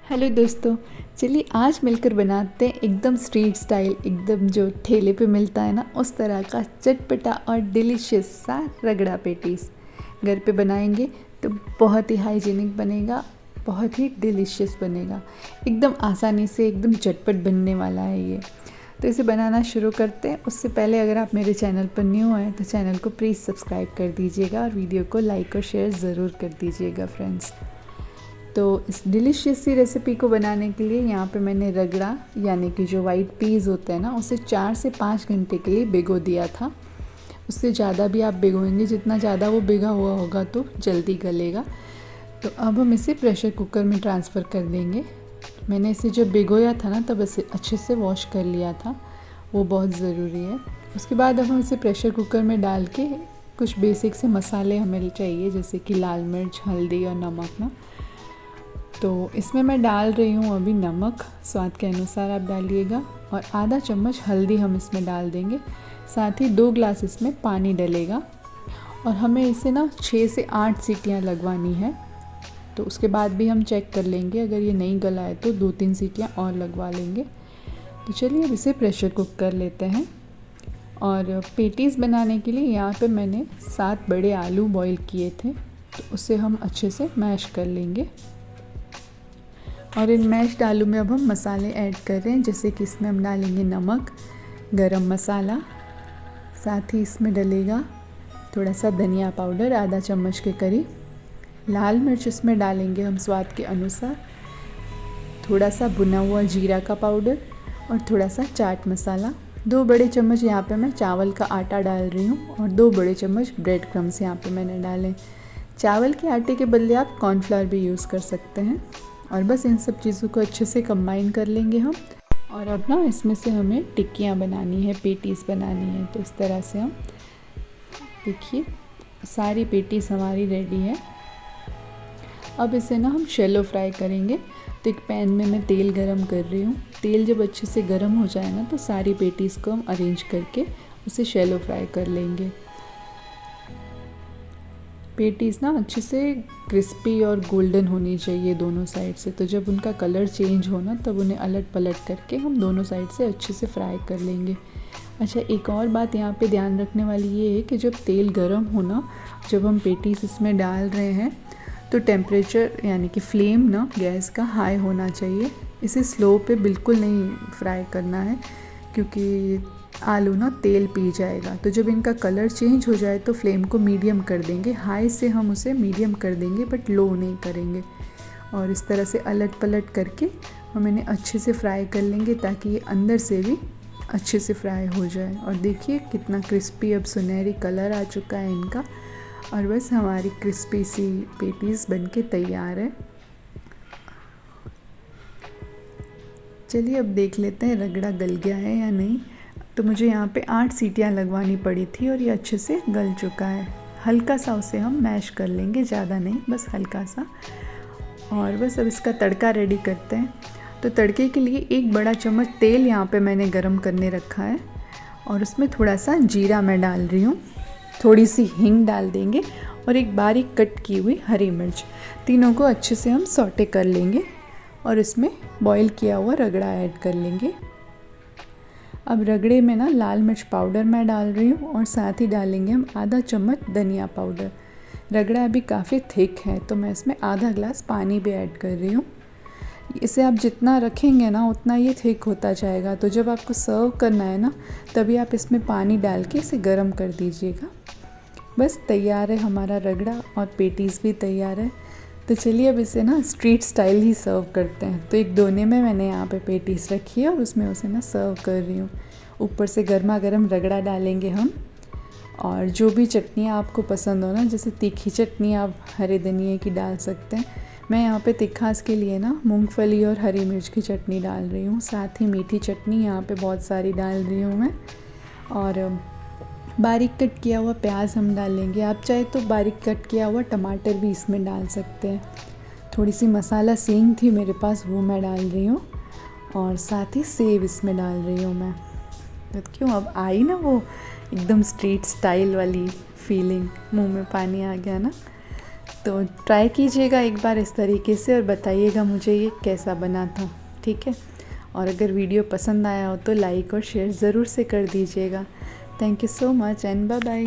Hello दोस्तों, चलिए आज मिलकर बनाते हैं एकदम स्ट्रीट स्टाइल, एकदम जो ठेले पे मिलता है ना उस तरह का चटपटा और डिलीशियस सा रगड़ा पेटीज। घर पे बनाएंगे तो बहुत ही हाइजीनिक बनेगा, बहुत ही डिलीशियस बनेगा, एकदम आसानी से एकदम झटपट बनने वाला है ये। तो इसे बनाना शुरू करते हैं। उससे पहले अगर आप मेरे चैनल पर न्यू हैं तो चैनल को प्लीज़ सब्सक्राइब कर दीजिएगा और वीडियो को लाइक और शेयर ज़रूर कर दीजिएगा फ्रेंड्स। तो इस डिलीशियस सी रेसिपी को बनाने के लिए यहाँ पे मैंने रगड़ा यानी कि जो वाइट पीस होते हैं ना उसे 4 से 5 घंटे के लिए भिगो दिया था। उससे ज़्यादा भी आप भिगोएंगे, जितना ज़्यादा वो भिगा हुआ होगा तो जल्दी गलेगा। तो अब हम इसे प्रेशर कुकर में ट्रांसफ़र कर देंगे। मैंने इसे जब भिगोया था ना तब इसे अच्छे से वॉश कर लिया था, वो बहुत ज़रूरी है। उसके बाद अब हम इसे प्रेशर कुकर में डाल के कुछ बेसिक से मसाले हमें चाहिए, जैसे कि लाल मिर्च, हल्दी और नमक ना। तो इसमें मैं डाल रही हूँ अभी नमक, स्वाद के अनुसार आप डालिएगा, और आधा चम्मच हल्दी हम इसमें डाल देंगे। साथ ही 2 ग्लास इसमें पानी डलेगा और हमें इसे ना 6 से 8 सीटियाँ लगवानी है। तो उसके बाद भी हम चेक कर लेंगे, अगर ये नहीं गला है तो 2-3 सीटियाँ और लगवा लेंगे। तो चलिए अब इसे प्रेशर कुक कर लेते हैं। और पेटीज़ बनाने के लिए यहाँ पे मैंने 7 बड़े आलू बॉईल किए थे, तो उसे हम अच्छे से मैश कर लेंगे। और इन मैश्ड आलू में अब हम मसाले ऐड कर रहे हैं, जैसे कि इसमें हम डालेंगे नमक, गरम मसाला, साथ ही इसमें डलेगा थोड़ा सा धनिया पाउडर आधा चम्मच के करीब, लाल मिर्च इसमें डालेंगे हम स्वाद के अनुसार, थोड़ा सा भुना हुआ जीरा का पाउडर और थोड़ा सा चाट मसाला। 2 बड़े चम्मच यहाँ पे मैं चावल का आटा डाल रही हूँ और 2 बड़े चम्मच ब्रेड क्रम्स यहाँ पे मैंने डाले। चावल के आटे के बदले आप कॉर्नफ्लावर भी यूज़ कर सकते हैं। और बस इन सब चीज़ों को अच्छे से कंबाइन कर लेंगे हम। और अब ना इसमें से हमें टिक्कियाँ बनानी है, पेटीज़ बनानी है। तो इस तरह से हम देखिए सारी पेटीज़ हमारी रेडी है। अब इसे ना हम शैलो फ्राई करेंगे। तो एक पैन में मैं तेल गरम कर रही हूँ। तेल जब अच्छे से गरम हो जाए ना तो सारी पेटीज़ को हम अरेंज करके उसे शैलो फ्राई कर लेंगे। पेटीज़ ना अच्छे से क्रिस्पी और गोल्डन होनी चाहिए दोनों साइड से। तो जब उनका कलर चेंज हो ना तब उन्हें अलट पलट करके हम दोनों साइड से अच्छे से फ्राई कर लेंगे। अच्छा, एक और बात यहाँ पे ध्यान रखने वाली ये है कि जब तेल गर्म हो ना, जब हम पेटीज़ इसमें डाल रहे हैं तो टेम्परेचर यानी कि फ्लेम ना गैस का हाई होना चाहिए। इसे स्लो पे बिल्कुल नहीं फ्राई करना है, क्योंकि आलू ना तेल पी जाएगा। तो जब इनका कलर चेंज हो जाए तो फ्लेम को मीडियम कर देंगे। हाई से हम उसे मीडियम कर देंगे बट लो नहीं करेंगे। और इस तरह से अलट पलट करके हम इन्हें अच्छे से फ्राई कर लेंगे ताकि ये अंदर से भी अच्छे से फ्राई हो जाए। और देखिए कितना क्रिस्पी अब सुनहरी कलर आ चुका है इनका। और बस हमारी क्रिस्पी सी पेटीज़ बनके तैयार है। चलिए अब देख लेते हैं रगड़ा गल गया है या नहीं। तो मुझे यहाँ पे 8 सीटियाँ लगवानी पड़ी थी और ये अच्छे से गल चुका है। हल्का सा उसे हम मैश कर लेंगे, ज़्यादा नहीं, बस हल्का सा। और बस अब इसका तड़का रेडी करते हैं। तो तड़के के लिए 1 बड़ा चम्मच तेल यहाँ पे मैंने गरम करने रखा है और उसमें थोड़ा सा जीरा मैं डाल रही हूँ, थोड़ी सी हींग डाल देंगे और एक बारीक कट की हुई हरी मिर्च। तीनों को अच्छे से हम सौटे कर लेंगे और इसमें बॉईल किया हुआ रगड़ा ऐड कर लेंगे। अब रगड़े में ना लाल मिर्च पाउडर मैं डाल रही हूँ और साथ ही डालेंगे हम आधा चम्मच धनिया पाउडर। रगड़ा अभी काफ़ी थिक है तो मैं इसमें आधा ग्लास पानी भी ऐड कर रही हूँ। इसे आप जितना रखेंगे ना उतना ये थिक होता जाएगा। तो जब आपको सर्व करना है ना तभी आप इसमें पानी डाल के इसे गर्म कर दीजिएगा। बस तैयार है हमारा रगड़ा और पेटीज़ भी तैयार है। तो चलिए अब इसे ना स्ट्रीट स्टाइल ही सर्व करते हैं। तो एक दोने में मैंने यहाँ पे पेटीज़ रखी है और उसमें उसे मैं सर्व कर रही हूँ। ऊपर से गर्मा गर्म रगड़ा डालेंगे हम, और जो भी चटनियाँ आपको पसंद हो ना, जैसे तीखी चटनी आप हरे धनिए की डाल सकते हैं। मैं यहाँ पे तिखास के लिए ना मूंगफली और हरी मिर्च की चटनी डाल रही हूँ। साथ ही मीठी चटनी यहाँ पे बहुत सारी डाल रही हूँ मैं। और बारीक कट किया हुआ प्याज हम डालेंगे। आप चाहे तो बारीक कट किया हुआ टमाटर भी इसमें डाल सकते हैं। थोड़ी सी मसाला सींग थी मेरे पास, वो मैं डाल रही हूँ। और साथ ही सेव इसमें डाल रही हूँ मैं। तो क्यों अब आई ना वो एकदम स्ट्रीट स्टाइल वाली फीलिंग, मुंह में पानी आ गया ना। तो ट्राई कीजिएगा एक बार इस तरीके से और बताइएगा मुझे ये कैसा बना था, ठीक है। और अगर वीडियो पसंद आया हो तो लाइक और शेयर ज़रूर से कर दीजिएगा। Thank you so much and bye bye.